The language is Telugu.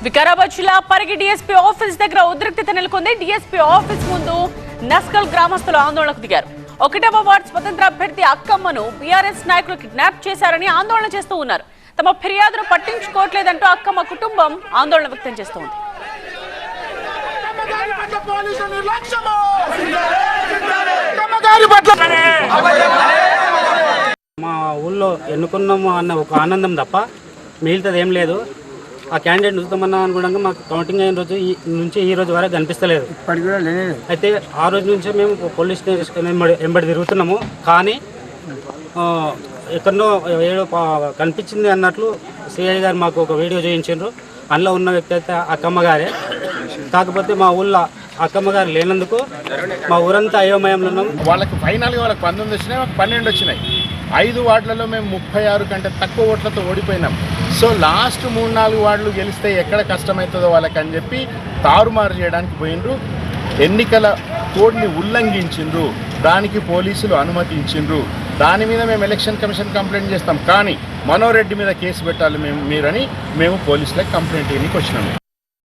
వికారాబాద్ జిల్లా పరిగి డీఎస్పీ ఆఫీస్ దగ్గర ఉద్రిక్తత నెలకొంది. డీఎస్పీ ఆఫీస్ ముందు నస్కల్ గ్రామస్తులు ఆందోళనకు దిగారు. 1వ వార్డు స్వతంత్ర అభ్యర్థి అక్కమ్మను బీఆర్ఎస్ నాయకులు కిడ్నాప్ చేశారని ఆందోళన చేస్తూ ఉన్నారు. తమ ఫిర్యాదును పట్టించుకోవట్లేదంటూ అక్కమ్మ కుటుంబం ఆందోళన వ్యక్తం చేస్తోంది. మా ఊళ్ళో ఎన్నుకున్నాము అన్న ఒక ఆనందం తప్ప మిగతాది ఏం లేదు. ఆ క్యాండిడేట్ చూద్దామన్నా అనుకోవడానికి మాకు కౌంటింగ్ అయిన రోజు నుంచి ఈ రోజు వరకు కనిపిస్తలేదు. అయితే ఆ రోజు నుంచే మేము పోలీస్ స్టేషన్ వెంబడి తిరుగుతున్నాము. కానీ ఎక్కడో ఏదో కనిపించింది అన్నట్లు సిఐ గారు మాకు ఒక వీడియో చూపించారు. అందులో ఉన్న వ్యక్తి అయితే అక్కమ్మ గారే. కాకపోతే మా ఊళ్ళో అక్కమ్మ గారు లేనందుకు మా ఊరంతా అయోమయంలో ఉన్నాం. వాళ్ళకి ఫైనల్గా వాళ్ళకి 19 వచ్చినాయి, మాకు 12 వచ్చినాయి. 5 వార్డులలో మేము 36 కంటే తక్కువ ఓట్లతో ఓడిపోయినాం. సో లాస్ట్ 3-4 వార్డులు గెలిస్తే ఎక్కడ కష్టమవుతుందో వాళ్ళకి అని చెప్పి తారుమారు చేయడానికి పోయినరు. ఎన్నికల కోడ్ని ఉల్లంఘించిండ్రు, దానికి పోలీసులు అనుమతించిండ్రు. దాని మీద మేము ఎలక్షన్ కమిషన్ కంప్లైంట్ చేస్తాం. కానీ మనోరెడ్డి మీద కేసు పెట్టాలి మీరని మేము పోలీసులకు కంప్లైంట్ ఇవ్వడానికి వచ్చినాము.